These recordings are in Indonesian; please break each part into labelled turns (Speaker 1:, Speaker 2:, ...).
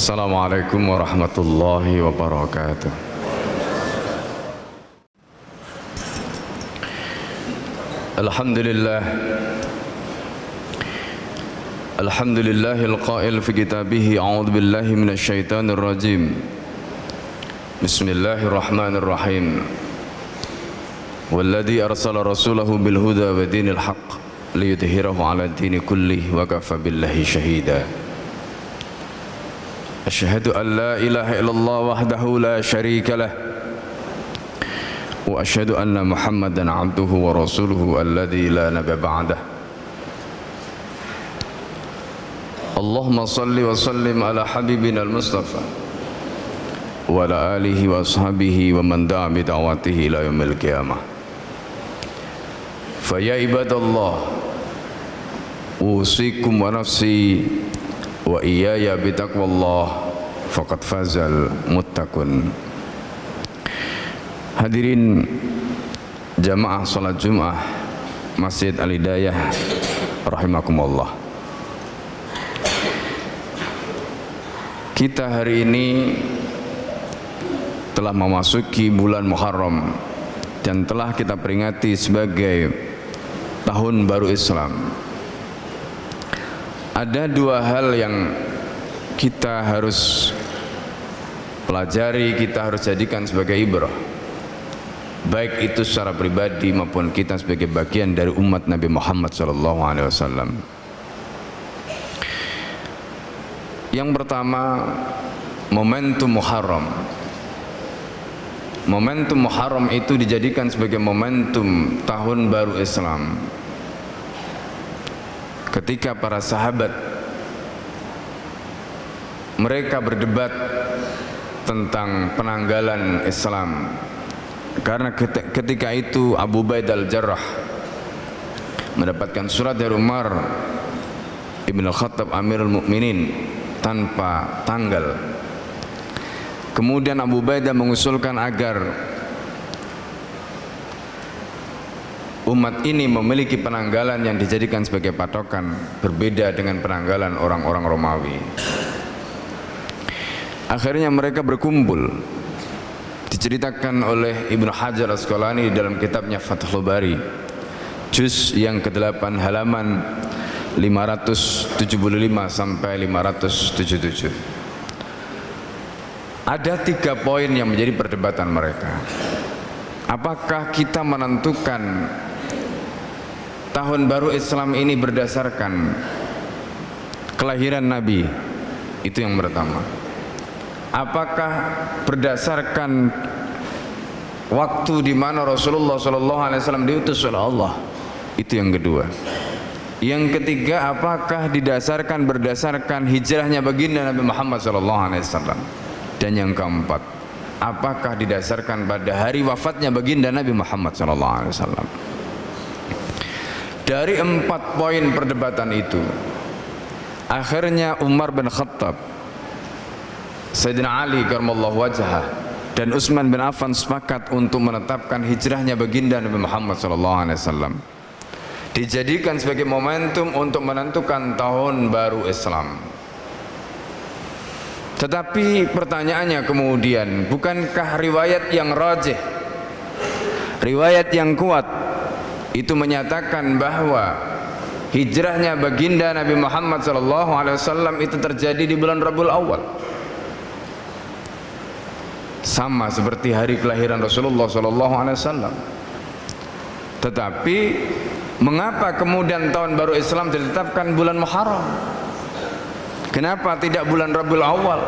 Speaker 1: Assalamualaikum warahmatullahi wabarakatuh. Alhamdulillah. Alhamdulillahil qail fi kitabih a'udzu billahi minasy syaithanir rajim. Bismillahirrahmanirrahim. Walladzi arsala rasulahu bil huda wa dinil haqq liyudhhirahu 'ala ad-dini kullih wa kafa billahi shahida. Asyhadu an la ilaha illallah wahdahu la syarika lah wa asyhadu anna Muhammadan 'abduhu wa rasuluhu alladzi la nabiyya ba'dah. Allahumma salli wa sallim ala habibina al-Mustafa wa ala alihi wa ashabihi wa man da'a bi da'watihi ila yaumil qiyamah. Fa ya ibadallah, usikum wa nafsi wa iyaya bi taqwallah faqad fazal muttaqun. Hadirin jamaah salat Jumat Masjid Al-Hidayah rahimakumullah. Kita hari ini telah memasuki bulan Muharram dan telah kita peringati sebagai tahun baru Islam. Ada dua hal yang kita harus pelajari, kita harus jadikan sebagai ibrah, baik itu secara pribadi maupun kita sebagai bagian dari umat Nabi Muhammad SAW. Yang pertama, momentum Muharram. Momentum Muharram itu dijadikan sebagai momentum tahun baru Islam. Ketika para sahabat mereka berdebat tentang penanggalan Islam, karena ketika itu Abu Ubaidah al-Jarrah mendapatkan surat dari Umar Ibn al-Khattab Amirul Mukminin tanpa tanggal. Kemudian Abu Ubaidah mengusulkan agar umat ini memiliki penanggalan yang dijadikan sebagai patokan, berbeda dengan penanggalan orang-orang Romawi. Akhirnya mereka berkumpul. Diceritakan oleh Ibnu Hajar Asqalani dalam kitabnya Fathul Bari, juz yang ke-8 halaman 575 sampai 577. Ada 3 poin yang menjadi perdebatan mereka. Apakah kita menentukan tahun baru Islam ini berdasarkan kelahiran Nabi? Itu yang pertama. Apakah berdasarkan waktu di mana Rasulullah SAW diutus oleh Allah? Itu yang kedua. Yang ketiga, apakah berdasarkan hijrahnya baginda Nabi Muhammad SAW? Dan yang keempat, apakah didasarkan pada hari wafatnya baginda Nabi Muhammad SAW? Dari 4 poin perdebatan itu, akhirnya Umar bin Khattab, Sayyidina Ali karramallahu wajhah, dan Utsman bin Affan sepakat untuk menetapkan hijrahnya baginda Nabi Muhammad SAW dijadikan sebagai momentum untuk menentukan tahun baru Islam. Tetapi pertanyaannya kemudian, bukankah riwayat yang rajih, riwayat yang kuat itu menyatakan bahwa hijrahnya baginda Nabi Muhammad SAW itu terjadi di bulan Rabiul Awal, sama seperti hari kelahiran Rasulullah SAW. Tetapi mengapa kemudian tahun baru Islam ditetapkan bulan Muharram? Kenapa tidak bulan Rabiul Awal?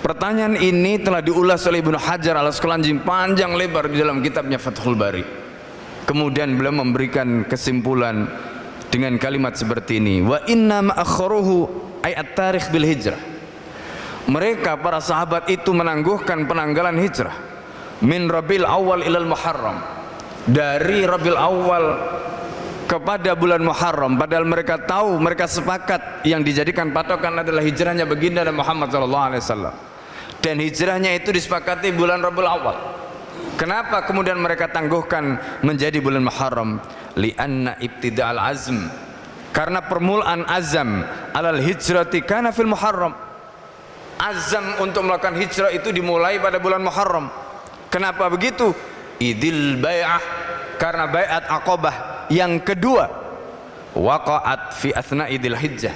Speaker 1: Pertanyaan ini telah diulas oleh Ibnu Hajar al-Asqalani panjang lebar di dalam kitabnya Fathul Bari. Kemudian beliau memberikan kesimpulan dengan kalimat seperti ini: wa inna ma'akharuhu ay at-tarikh bil hijrah. Mereka para sahabat itu menangguhkan penanggalan hijrah min Rabiul Awal ilal Muharram, dari Rabiul Awal kepada bulan Muharram, padahal mereka tahu, mereka sepakat yang dijadikan patokan adalah hijrahnya baginda Nabi Muhammad SAW, dan hijrahnya itu disepakati bulan Rabiul Awal. Kenapa kemudian mereka tangguhkan menjadi bulan Muharram? Li'anna ibtida'al azm, karena permulaan azam alal hijrati kana fil Muharram. Azam untuk melakukan hijrah itu dimulai pada bulan Muharram. Kenapa begitu? Idil bai'ah, karena bai'at Aqabah yang kedua waqa'at fi athna'i Dzul Hijjah,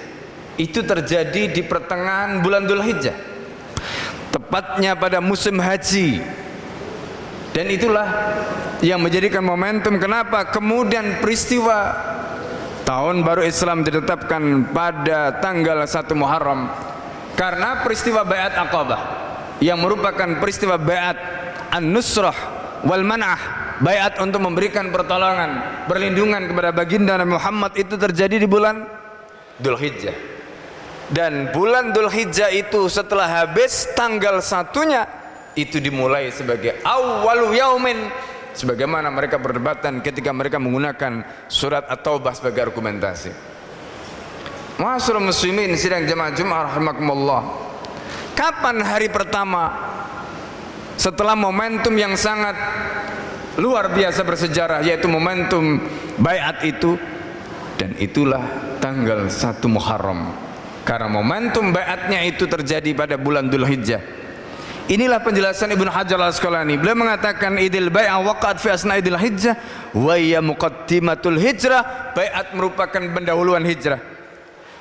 Speaker 1: itu terjadi di pertengahan bulan Dzul Hijjah, tepatnya pada musim haji. Dan itulah yang menjadikan momentum kenapa kemudian peristiwa tahun baru Islam ditetapkan pada tanggal 1 Muharram, karena peristiwa bai'at Aqabah yang merupakan peristiwa bai'at an-nusrah wal man'ah, bai'at untuk memberikan pertolongan, perlindungan kepada baginda Nabi Muhammad, itu terjadi di bulan Dzul Hijjah. Dan bulan Dzul Hijjah itu setelah habis tanggal satunya itu dimulai sebagai awwalu yaumin, sebagaimana mereka perdebatan ketika mereka menggunakan surat At-Taubah sebagai argumentasi. Ma'asyiral muslimin sidang jamaah Jumat rahimakumullah, kapan hari pertama setelah momentum yang sangat luar biasa bersejarah, yaitu momentum bai'at itu? Dan itulah tanggal 1 Muharram, karena momentum bai'atnya itu terjadi pada bulan Dzul Hijjah. Inilah penjelasan Ibnu Hajar Al-Asqalani. Beliau mengatakan idil bai'ah waqa'at fi asna'i Dzul Hijjah wa hiya muqaddimatul hijrah. Bai'at merupakan pendahuluan hijrah.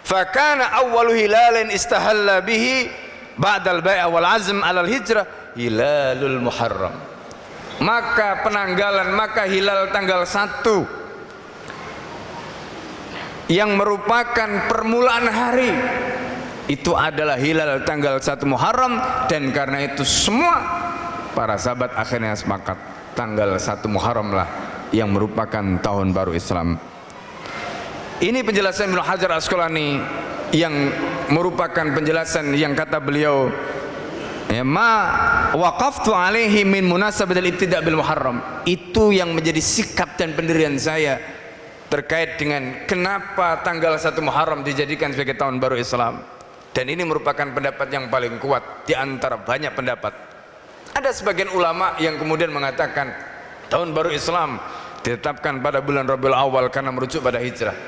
Speaker 1: Fa kana awwalu hilalin istahalla bihi ba'dal bai'ah wal azm 'alal hijrah hilalul Muharram. Maka penanggalan, maka hilal tanggal 1 yang merupakan permulaan hari itu adalah hilal tanggal 1 Muharram. Dan karena itu semua para sahabat akhirnya sepakat tanggal 1 Muharram lah yang merupakan tahun baru Islam. Ini penjelasan Ibnu Hajar Al-Asqalani yang merupakan penjelasan yang kata beliau, ya, ma waqaftu alaihi min munasabatil ibtida' bil Muharram. Itu yang menjadi sikap dan pendirian saya terkait dengan kenapa tanggal 1 Muharram dijadikan sebagai tahun baru Islam. Dan ini merupakan pendapat yang paling kuat di antara banyak pendapat. Ada sebagian ulama yang kemudian mengatakan tahun baru Islam ditetapkan pada bulan Rabiul Awal karena merujuk pada hijrah.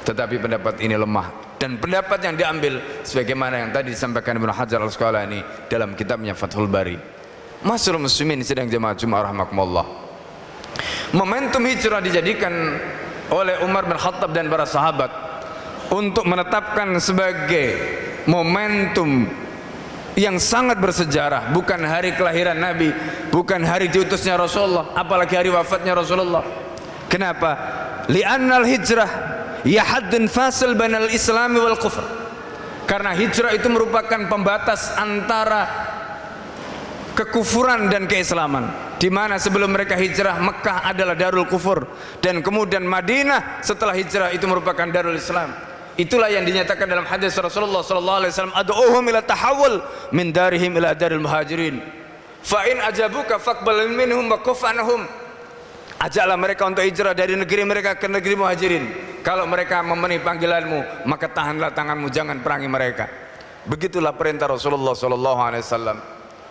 Speaker 1: Tetapi pendapat ini lemah, dan pendapat yang diambil sebagaimana yang tadi disampaikan Ibnu Hajar Al-Asqalani dalam kitabnya Fathul Bari. Ma'asyiral muslimin sidang jamaah Jumat rahimakumullah, momentum hijrah dijadikan oleh Umar bin Khattab dan para sahabat untuk menetapkan sebagai momentum yang sangat bersejarah, bukan hari kelahiran Nabi, bukan hari diutusnya Rasulullah, apalagi hari wafatnya Rasulullah. Kenapa? Li'annal hijrah ya haddun fasil bainal islami wal kufr. Karena hijrah itu merupakan pembatas antara kekufuran dan keislaman, di mana sebelum mereka hijrah Mekah adalah darul kufur, dan kemudian Madinah setelah hijrah itu merupakan darul Islam. Itulah yang dinyatakan dalam hadis Rasulullah sallallahu alaihi wasallam, ad'uhum ila tahawul min darihim ila daril muhajirin fa in ajabuka faqbal minhum wa kuf anhum. Ajaklah mereka untuk hijrah dari negeri mereka ke negeri muhajirin. Kalau mereka memenuhi panggilanmu, maka tahanlah tanganmu, jangan perangi mereka. Begitulah perintah Rasulullah sallallahu alaihi wasallam.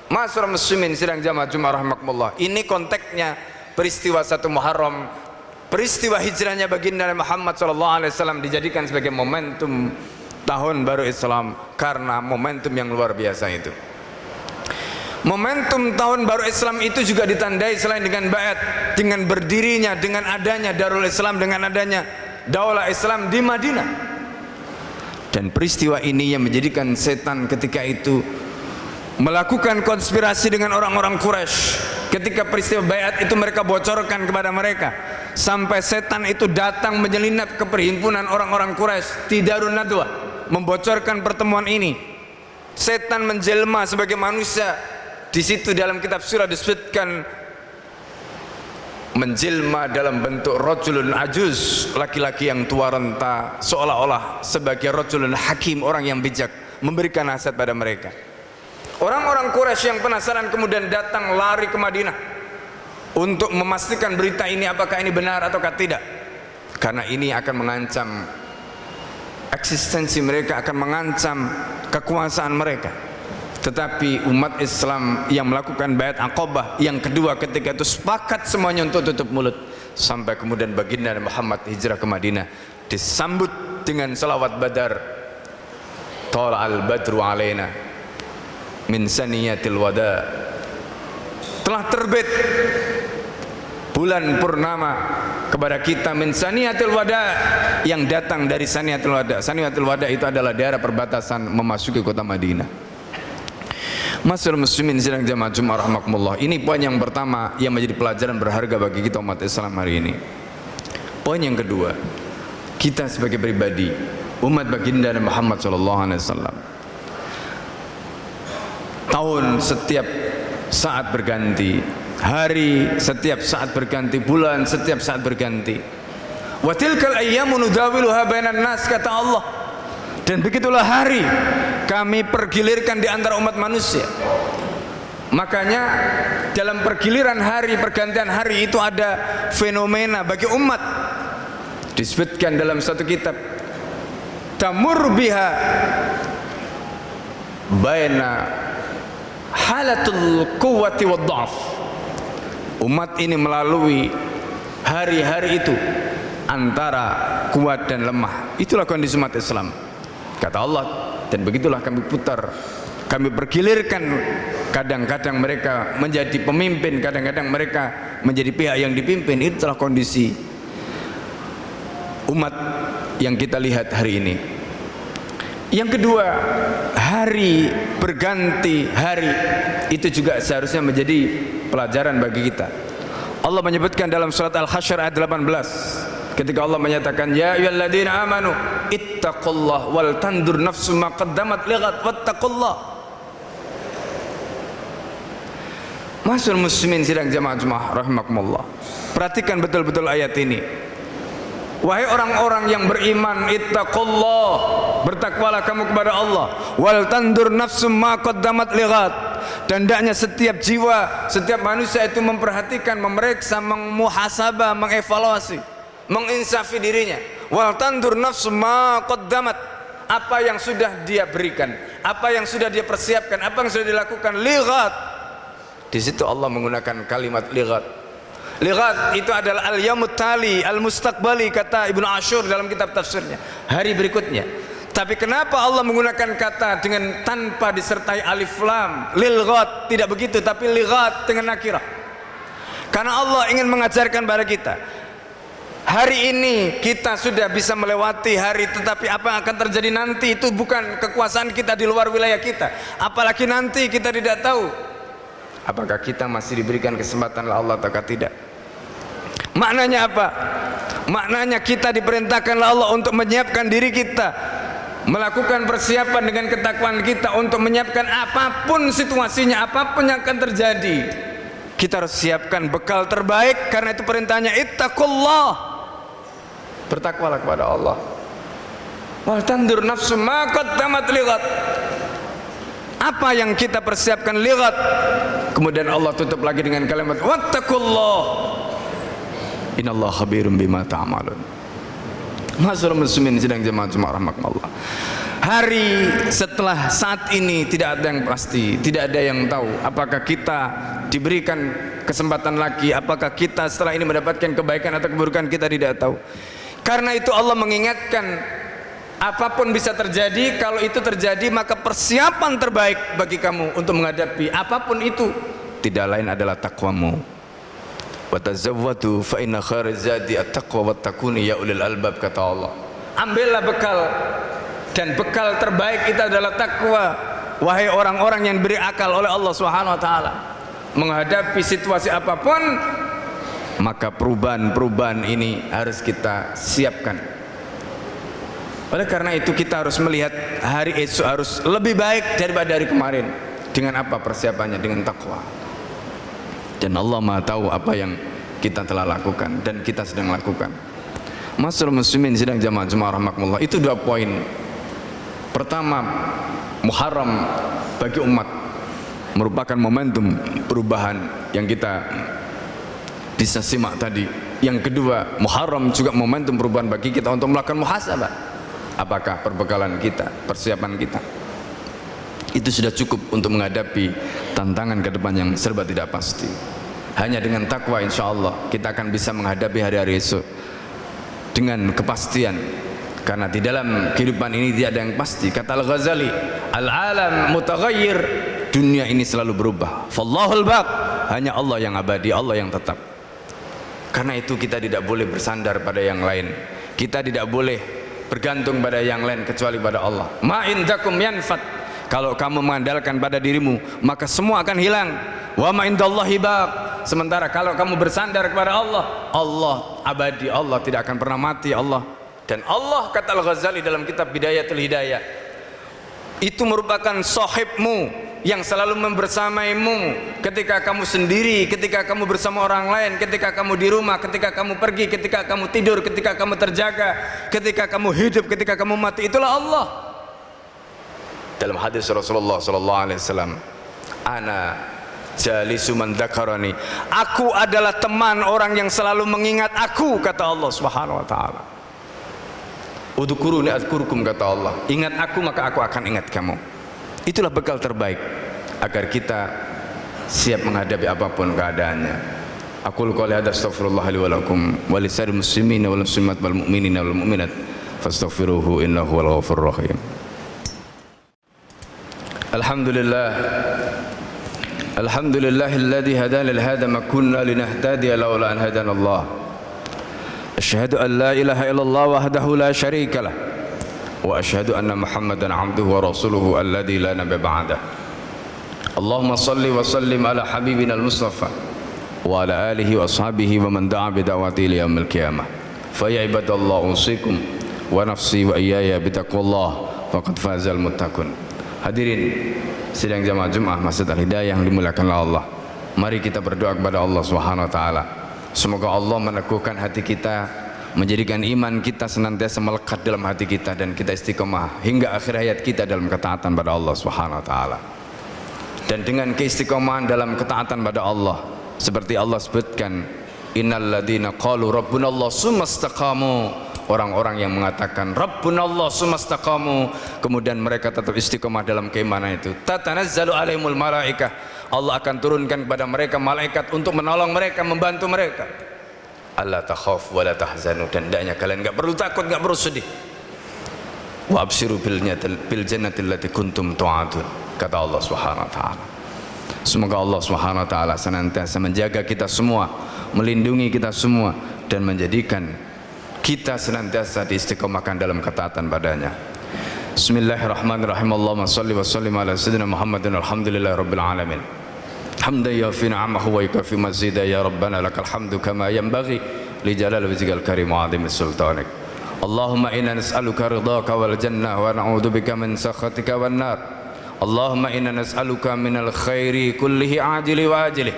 Speaker 1: Ma'asyiral muslimin sidang jamaah Jumat rahimakumullah, ini konteksnya peristiwa 1 Muharram, peristiwa hijrahnya baginda Muhammad sallallahu alaihi wasallam dijadikan sebagai momentum tahun baru Islam karena momentum yang luar biasa itu. Momentum tahun baru Islam itu juga ditandai selain dengan baiat, dengan berdirinya, dengan adanya Darul Islam, dengan adanya Daulah Islam di Madinah. Dan peristiwa ini yang menjadikan setan ketika itu melakukan konspirasi dengan orang-orang Quraisy. Ketika peristiwa baiat itu mereka bocorkan kepada mereka, sampai setan itu datang menyelinap ke perhimpunan orang-orang Quraisy di Darun Nadwa, membocorkan pertemuan ini. Setan menjelma sebagai manusia. Di situ dalam kitab surah disebutkan menjelma dalam bentuk rajulun ajuz, laki-laki yang tua renta, seolah-olah sebagai rajulun hakim, orang yang bijak, memberikan nasihat pada mereka. Orang-orang Quraisy yang penasaran kemudian datang lari ke Madinah untuk memastikan berita ini apakah ini benar ataukah tidak, karena ini akan mengancam eksistensi mereka, akan mengancam kekuasaan mereka. Tetapi umat Islam yang melakukan baiat Aqabah yang kedua ketika itu sepakat semuanya untuk tutup mulut, sampai kemudian baginda Muhammad hijrah ke Madinah disambut dengan salawat badar tala'al badru alaina min saniyatil wada, telah terbit bulan purnama kepada kita min saniyatil wada, yang datang dari saniyatil wada. Saniyatil wada itu adalah daerah perbatasan memasuki kota Madinah. Masyaallah muslimin sidang jamaah Jumat rahimakumullah. Ini poin yang pertama yang menjadi pelajaran berharga bagi kita umat Islam hari ini. Poin yang kedua, kita sebagai pribadi umat baginda Muhammad sallallahu alaihi wasallam, tahun setiap saat berganti, hari setiap saat berganti, bulan setiap saat berganti. Wa tilkal ayyamu nudawiluha bainan nas, kata Allah. Dan begitulah hari kami pergilirkan di antara umat manusia. Makanya dalam pergiliran hari, pergantian hari itu ada fenomena bagi umat. Disebutkan dalam satu kitab, tamur biha baina halatul quwwati wad dha'f. Umat ini melalui hari-hari itu antara kuat dan lemah. Itulah kondisi umat Islam, kata Allah. Dan begitulah kami putar, kami pergilirkan. Kadang-kadang mereka menjadi pemimpin, kadang-kadang mereka menjadi pihak yang dipimpin. Itulah kondisi umat yang kita lihat hari ini. Yang kedua, hari berganti hari itu juga seharusnya menjadi pelajaran bagi kita. Allah menyebutkan dalam surat Al-Hasyr ayat 18, ketika Allah menyatakan, ya ayyuhalladzina amanu ittaqullah wal tandur nafsum ma qaddamat lighad wattaqullah. Masyaallah muslimin sidang jamaah rahimakumullah, perhatikan betul-betul ayat ini. Wahai orang-orang yang beriman, ittaqullah, bertakwalah kamu kepada Allah, wal tandur nafsum ma qaddamat lighad, dan hendaknya setiap jiwa, setiap manusia itu memperhatikan, memeriksa, memuhasabah, mengevaluasi, menginsafi dirinya. Wal tandur nafsum ma qaddamat, apa yang sudah dia berikan, apa yang sudah dia persiapkan, apa yang sudah dilakukan. Lighad, di situ Allah menggunakan kalimat lighad. Lighad itu adalah al-yamut tali, al-mustaqbali, kata Ibnu Ashur dalam kitab tafsirnya, hari berikutnya. Tapi kenapa Allah menggunakan kata dengan tanpa disertai alif lam, lilghad, tidak begitu, tapi lighad dengan nakirah? Karena Allah ingin mengajarkan pada kita, hari ini kita sudah bisa melewati hari, tetapi apa yang akan terjadi nanti itu bukan kekuasaan kita, di luar wilayah kita. Apalagi nanti kita tidak tahu apakah kita masih diberikan kesempatan oleh Allah atau tidak. Maknanya apa? Maknanya kita diperintahkan oleh Allah untuk menyiapkan diri kita, melakukan persiapan dengan ketakwaan kita untuk menyiapkan apapun situasinya, apapun yang akan terjadi. Kita harus siapkan bekal terbaik. Karena itu perintahnya ittaqullah, bertakwalah kepada Allah. Wal tandur nafsum ma qaddamat lighad, apa yang kita persiapkan lighad. Kemudian Allah tutup lagi dengan kalimat wattaqullah innallaha khabirum bima ta'malun. Masyaallah muslimin sidang jemaah Jumat rahimakumullah. Hari setelah saat ini tidak ada yang pasti, tidak ada yang tahu apakah kita diberikan kesempatan lagi, apakah kita setelah ini mendapatkan kebaikan atau keburukan, kita tidak tahu. Karena itu Allah mengingatkan, apapun bisa terjadi. Kalau itu terjadi, maka persiapan terbaik bagi kamu untuk menghadapi apapun itu tidak lain adalah takwamu. Wa tazawwadu fa inna khairaz zadi at-taqwa wattaquni ya ulil albab, kata Allah. Ambillah bekal, dan bekal terbaik itu adalah takwa, wahai orang-orang yang diberi akal oleh Allah Subhanahu wa taala. Menghadapi situasi apapun, maka perubahan-perubahan ini harus kita siapkan. Oleh karena itu kita harus melihat hari esok harus lebih baik daripada hari kemarin. Dengan apa persiapannya? Dengan takwa. Dan Allah Maha tahu apa yang kita telah lakukan dan kita sedang lakukan. Masyaallah muslimin sidang jamaah Jumat rahimakumullah. Itu dua poin. Pertama, Muharram bagi umat merupakan momentum perubahan yang kita bisa simak tadi. Yang kedua, Muharram juga momentum perubahan bagi kita untuk melakukan muhasabah. Apakah perbekalan kita, persiapan kita itu sudah cukup untuk menghadapi tantangan ke depan yang serba tidak pasti. Hanya dengan takwa insya Allah kita akan bisa menghadapi hari-hari esok dengan kepastian. Karena di dalam kehidupan ini tidak ada yang pasti. Kata Al-Ghazali, al-alam mutaghayyir, dunia ini selalu berubah. Fallahul baq, hanya Allah yang abadi, Allah yang tetap. Karena itu kita tidak boleh bersandar pada yang lain, kita tidak boleh bergantung pada yang lain kecuali pada Allah. Ma indakum yanfad, kalau kamu mengandalkan pada dirimu maka semua akan hilang. Wa ma indallahi baq, sementara kalau kamu bersandar kepada Allah, Allah abadi, Allah tidak akan pernah mati. Dan Allah, kata Al-Ghazali dalam kitab Bidayatul Hidayah, itu merupakan sahibmu yang selalu membersamaimu ketika kamu sendiri, ketika kamu bersama orang lain, ketika kamu di rumah, ketika kamu pergi, ketika kamu tidur, ketika kamu terjaga, ketika kamu hidup, ketika kamu mati. Itulah Allah. Dalam hadis Rasulullah SAW, ana jalisu man dzakarani, aku adalah teman orang yang selalu mengingat aku, kata Allah Subhanahu wa taala. Udhkuruni adzkurkum, kata Allah, ingat aku maka aku akan ingat kamu. Itulah bekal terbaik agar kita siap menghadapi apapun keadaannya. Aqulu qouli hadza, astaghfirullah li wa lakum wa lisa'iril muslimina wal muslimat wal mu'minina wal mu'minat fastaghfiruhu innahu huwal ghafurur rahim. Alhamdulillah, alhamdulillahilladzi hadana li hadza ma kunna linahtadiya laula an hadana Allah. Asyhadu an la ilaha illallah wahdahu la syarika lah, wa asyhadu anna Muhammadan abduhu wa rasuluhu alladzi la nabiyya ba'dah. Allahumma salli wa sallim ala habibina al-Mustafa wa ala alihi wa ashabihi wa man da'a bi da'wati ila yaumil qiyamah. Fa ya ibadallah, usikum wa nafsi wa iyaya bi taqwallah faqad fazal muttaqun. Hadirin sidang jamaah Jumat Masjid Al-Hidayah yang dimuliakan Allah, mari kita berdoa kepada Allah Subhanahu wa taala. Semoga Allah meneguhkan hati kita, menjadikan iman kita senantiasa melekat dalam hati kita, dan kita istiqomah hingga akhir hayat kita dalam ketaatan pada Allah Subhanahu wa taala. Dan dengan keistiqomahan dalam ketaatan pada Allah, seperti Allah sebutkan, innal ladzina qalu rabbunallah tsumma istaqamu, orang-orang yang mengatakan rabbunallah tsumma istaqamu, kemudian mereka tetap istiqomah dalam keimanan itu, tatanazzalu alaihimul malaikah, Allah akan turunkan kepada mereka malaikat untuk menolong mereka, membantu mereka. Allah takhaf wa la tahzanu, dan hendaknya kalian enggak perlu takut, enggak perlu sedih. Wa abshiru bil jannati allati kuntum tu'adun, kata Allah Subhanahu wa taala. Semoga Allah Subhanahu wa taala senantiasa menjaga kita semua, melindungi kita semua, dan menjadikan kita senantiasa diistiqomahkan dalam ketaatan padanya. Bismillahirrahmanirrahim. Allahumma shalli wa sallim ala sayyidina Muhammadin alhamdulillahirabbil alamin. Hamdan yafi ni'amahu wa yukafi mazida, ya rabbana lakal hamdu kama yanbaghi li jalali wajhikal karim wa 'azimi sultanik. Allahumma inna nas'aluka ridhaka wal jannah wa na'udzubika min sakhatika wan nar. Allahumma inna nas'aluka minal khairi kullihi ajili wa ajili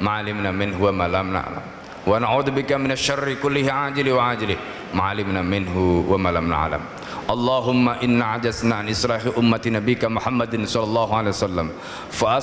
Speaker 1: ma 'alimna minhu wa ma lam na'lam, wa na'udzubika minasy syarri kullihi ajili wa ajili ma 'alimna minhu wa ma lam na'lam. Allahumma inna ajazna an islahi ummati nabika Muhammadin sallallahu alaihi wasallam fa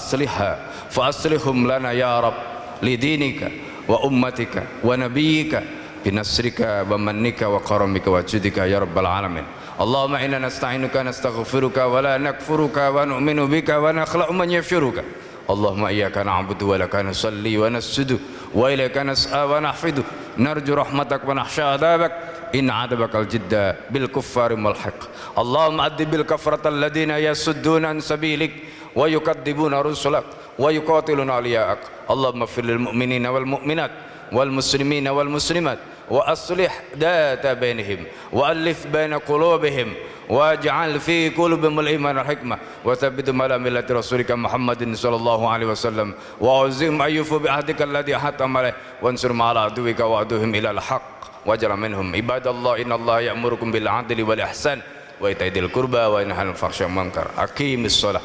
Speaker 1: aslihum lana ya rab li dinika wa ummatika wa nabiyyika binasrika wa mannika wa karamika wa judika ya rabbal alamin. Allahumma inna nasta'inuka nastaghfiruka wa la nakfuruka wa nu'minu bika wa nakhla'u man yafshuruka. Allahumma iyyaka na'budu wa laka nusalli wa nasjudu wa ilayka nas'a wa nahfidu narju rahmatak wa nakhsha 'adzabak in 'adzabakal jidda bil kuffari mulhiq. Allahumma addibil kafarata alladhina yasudduna an sabilik wa yukadzibuna rusulak wa yuqatiluna awliya'ak. Allahumma ighfir lil mu'minina wal mu'minat wal muslimina wal muslimat wa aslih data bainihim wa alif baina qulubihim waj'al fi qulubihim al-iman wal hikmah wa thabbithum ala millati rasulika Muhammadin sallallahu alaihi wasallam wa azim ayyufu bi ahdika alladhi hatama alaih wansur ma'ala aduwika wa aduhim ila al-haq waj'al minhum ibadallah innallaha ya'murukum bil 'adli wal ihsan wa ita'i dzil qurba wa yanha 'anil fahsya'i wal munkar. Aqimis shalah.